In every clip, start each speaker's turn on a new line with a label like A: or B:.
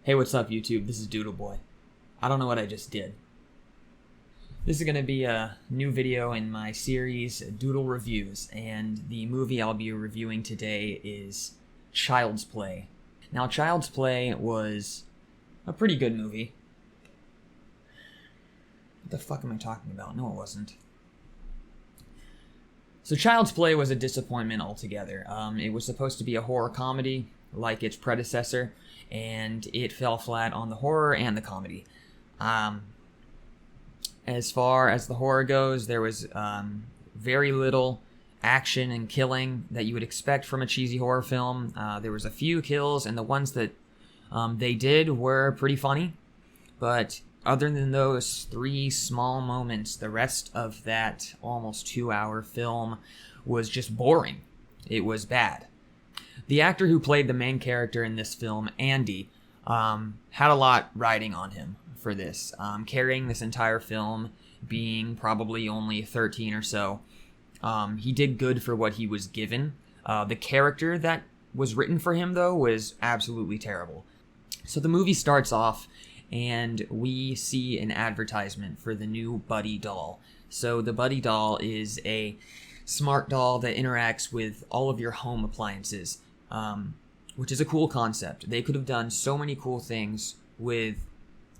A: Hey, what's up, YouTube? This is Doodle Boy. I don't know what I just did. This is going to be a new video in my series, Doodle Reviews, and the movie I'll be reviewing today is Child's Play. Now, Child's Play was a pretty good movie. What the fuck am I talking about? No, it wasn't. So Child's Play was a disappointment altogether. It was supposed to be a horror comedy like its predecessor, and it fell flat on the horror and the comedy. As far as the horror goes, there was very little action and killing that you would expect from a cheesy horror film. There was a few kills, and the ones that they did were pretty funny. But other than those three small moments, the rest of that almost 2-hour film was just boring. It was bad. The actor who played the main character in this film, Andy, had a lot riding on him for this, carrying this entire film, being probably only 13 or so. He did good for what he was given. The character that was written for him, though, was absolutely terrible. So the movie starts off, and we see an advertisement for the new Buddy doll. So the Buddy doll is a smart doll that interacts with all of your home appliances, which is a cool concept. They could have done so many cool things with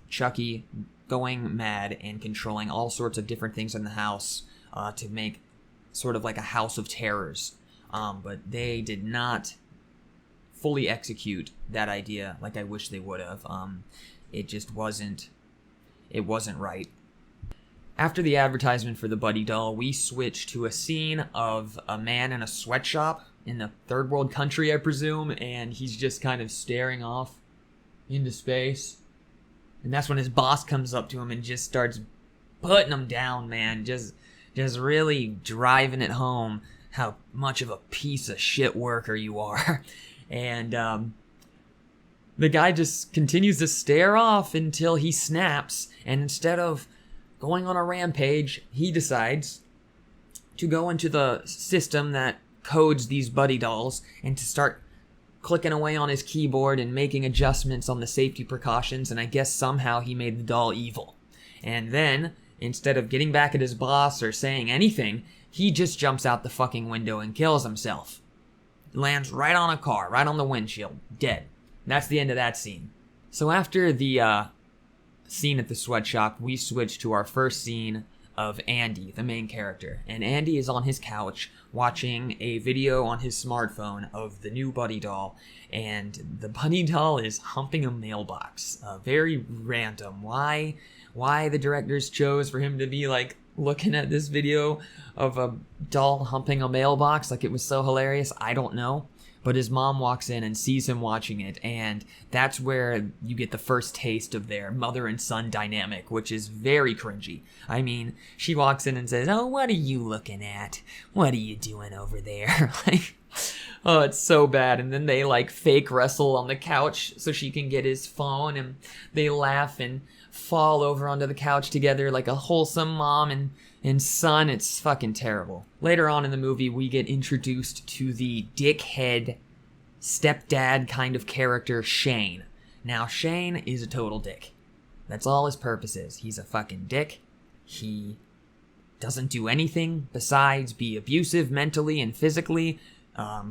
A: Chucky going mad and controlling all sorts of different things in the house to make sort of like a house of terrors. But they did not fully execute that idea like I wish they would have. It just wasn't right. After the advertisement for the Buddy doll, we switch to a scene of a man in a sweatshop in a third world country, I presume, and he's just kind of staring off into space. And that's when his boss comes up to him and just starts putting him down, man. Just really driving it home how much of a piece of shit worker you are. And the guy just continues to stare off until he snaps, and instead of going on a rampage, he decides to go into the system that codes these Buddy dolls and to start clicking away on his keyboard and making adjustments on the safety precautions, and I guess somehow he made the doll evil. And then, instead of getting back at his boss or saying anything, he just jumps out the fucking window and kills himself. Lands right on a car, right on the windshield, dead. That's the end of that scene. So after the scene at the sweatshop, we switch to our first scene of Andy, the main character. And Andy is on his couch watching a video on his smartphone of the new Buddy doll. And the Buddy doll is humping a mailbox. Very random. Why the directors chose for him to be like looking at this video of a doll humping a mailbox like it was so hilarious, I don't know. But his mom walks in and sees him watching it, and that's where you get the first taste of their mother and son dynamic, which is very cringy. I mean, she walks in and says, "Oh, what are you looking at? What are you doing over there?" Like, oh, it's so bad. And then they like fake wrestle on the couch so she can get his phone, and they laugh and fall over onto the couch together like a wholesome mom and son. It's fucking terrible. Later on in the movie, we get introduced to the dickhead stepdad kind of character, Shane. Now, Shane is a total dick. That's all his purpose is. He's a fucking dick. He doesn't do anything besides be abusive mentally and physically.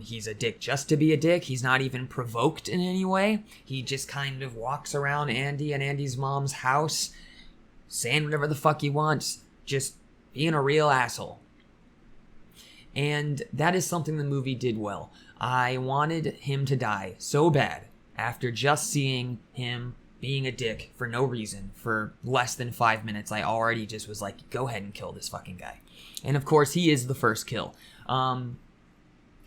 A: He's a dick just to be a dick. He's not even provoked in any way. He just kind of walks around Andy and Andy's mom's house, saying whatever the fuck he wants, just being a real asshole. And that is something the movie did well. I wanted him to die so bad after just seeing him being a dick for no reason for less than 5 minutes. I already just was like, go ahead and kill this fucking guy. And of course, he is the first kill.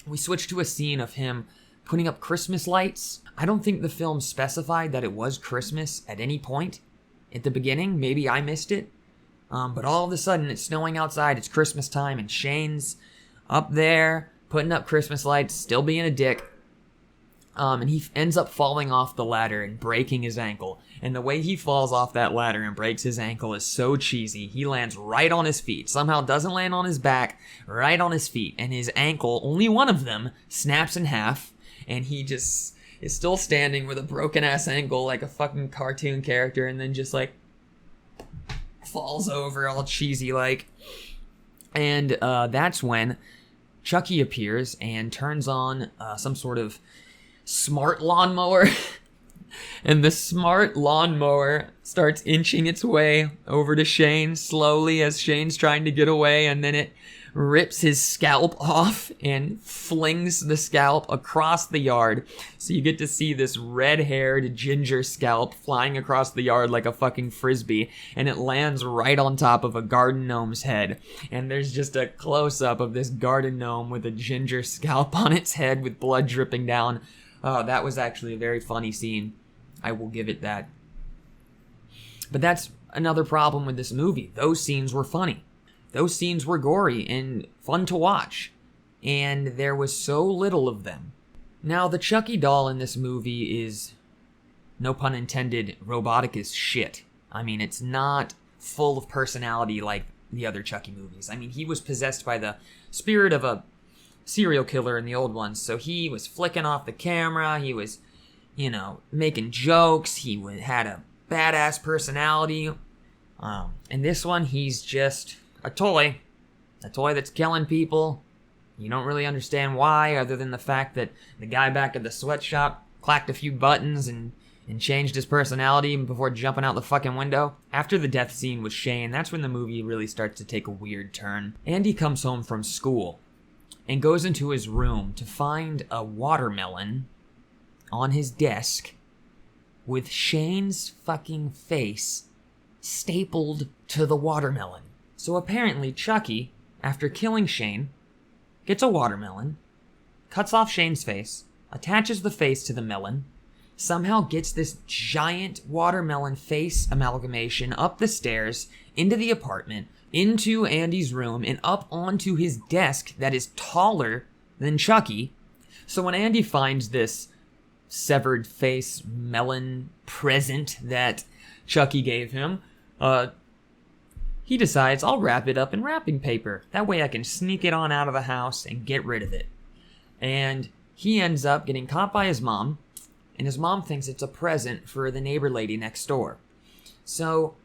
A: We switched to a scene of him putting up Christmas lights. I don't think the film specified that it was Christmas at any point at the beginning. Maybe I missed it. But all of a sudden, it's snowing outside, it's Christmas time, and Shane's up there putting up Christmas lights, still being a dick. And he ends up falling off the ladder and breaking his ankle. And the way he falls off that ladder and breaks his ankle is so cheesy. He lands right on his feet. Somehow doesn't land on his back, right on his feet. And his ankle, only one of them, snaps in half. And he just is still standing with a broken ass ankle like a fucking cartoon character. And then just like falls over all cheesy like. And that's when Chucky appears and turns on some sort of smart lawnmower. And the smart lawnmower starts inching its way over to Shane slowly as Shane's trying to get away, and then it rips his scalp off and flings the scalp across the yard. So you get to see this red-haired ginger scalp flying across the yard like a fucking frisbee, and it lands right on top of a garden gnome's head. And there's just a close-up of this garden gnome with a ginger scalp on its head with blood dripping down. Oh, that was actually a very funny scene. I will give it that. But that's another problem with this movie. Those scenes were funny. Those scenes were gory and fun to watch. And there was so little of them. Now, the Chucky doll in this movie is, no pun intended, robotic as shit. I mean, it's not full of personality like the other Chucky movies. I mean, he was possessed by the spirit of a serial killer in the old ones, so he was flicking off the camera, he was, making jokes, he had a badass personality. And this one, he's just a toy that's killing people. You don't really understand why, other than the fact that the guy back at the sweatshop clacked a few buttons and changed his personality before jumping out the fucking window. After the death scene with Shane, that's when the movie really starts to take a weird turn. Andy comes home from school and goes into his room to find a watermelon on his desk with Shane's fucking face stapled to the watermelon. So apparently Chucky, after killing Shane, gets a watermelon, cuts off Shane's face, attaches the face to the melon, somehow gets this giant watermelon face amalgamation up the stairs, into the apartment, into Andy's room, and up onto his desk that is taller than Chucky. So when Andy finds this severed face melon present that Chucky gave him, he decides, I'll wrap it up in wrapping paper. That way I can sneak it on out of the house and get rid of it. And he ends up getting caught by his mom, and his mom thinks it's a present for the neighbor lady next door. So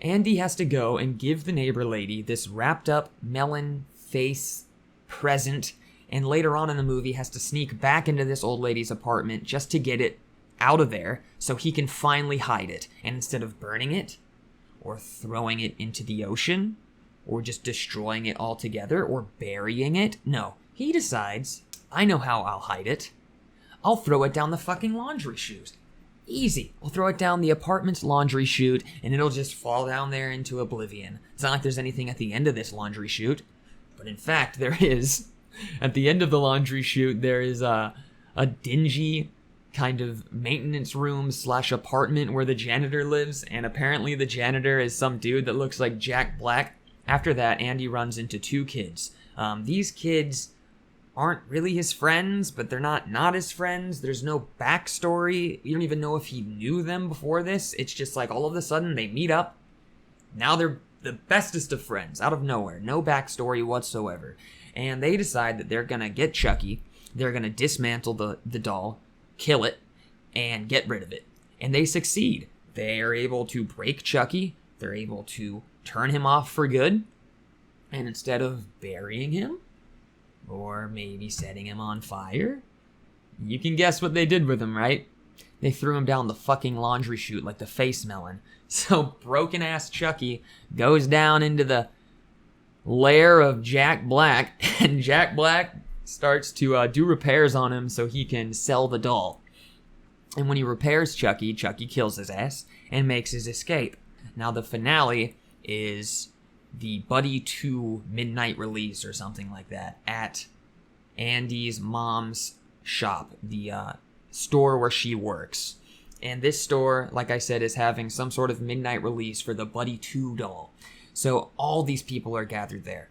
A: Andy has to go and give the neighbor lady this wrapped up melon face present, and later on in the movie has to sneak back into this old lady's apartment just to get it out of there so he can finally hide it. And instead of burning it, or throwing it into the ocean, or just destroying it altogether, or burying it, no, he decides, I know how I'll hide it. I'll throw it down the fucking laundry chute. Easy. I'll throw it down the apartment's laundry chute, and it'll just fall down there into oblivion. It's not like there's anything at the end of this laundry chute, but in fact, there is. At the end of the laundry chute, there is a dingy kind of maintenance room / apartment where the janitor lives, and apparently the janitor is some dude that looks like Jack Black. After that, Andy runs into two kids. These kids aren't really his friends, but they're not his friends. There's no backstory. You don't even know if he knew them before this. It's just like all of a sudden they meet up. Now they're the bestest of friends out of nowhere. No backstory whatsoever. And they decide that they're going to get Chucky. They're going to dismantle the doll, kill it, and get rid of it. And they succeed. They are able to break Chucky. They're able to turn him off for good. And instead of burying him, or maybe setting him on fire, you can guess what they did with him, right? They threw him down the fucking laundry chute like the face melon. So broken-ass Chucky goes down into the lair of Jack Black, and Jack Black starts to do repairs on him so he can sell the doll. And when he repairs Chucky, Chucky kills his ass and makes his escape. Now the finale is the Buddy 2 midnight release or something like that at Andy's mom's shop, the store where she works. And this store, like I said, is having some sort of midnight release for the Buddy 2 doll. So all these people are gathered there.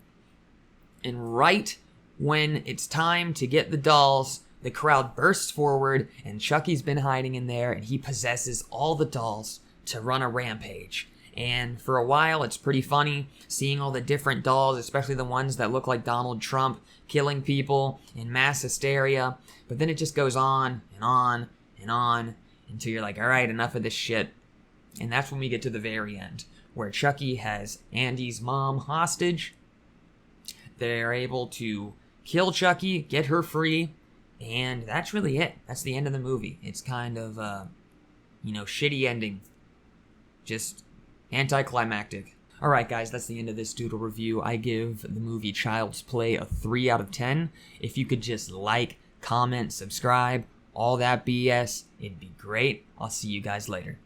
A: And right when it's time to get the dolls the crowd bursts forward, and Chucky's been hiding in there, and he possesses all the dolls to run a rampage. And for a while, it's pretty funny seeing all the different dolls, especially the ones that look like Donald Trump, killing people in mass hysteria. But then it just goes on and on and on until you're like, all right, enough of this shit. And that's when we get to the very end, where Chucky has Andy's mom hostage. They're able to kill Chucky, get her free, and that's really it. That's the end of the movie. It's kind of, shitty ending. Just anticlimactic. Alright guys, that's the end of this Doodle review. I give the movie Child's Play a 3 out of 10. If you could just like, comment, subscribe, all that BS, it'd be great. I'll see you guys later.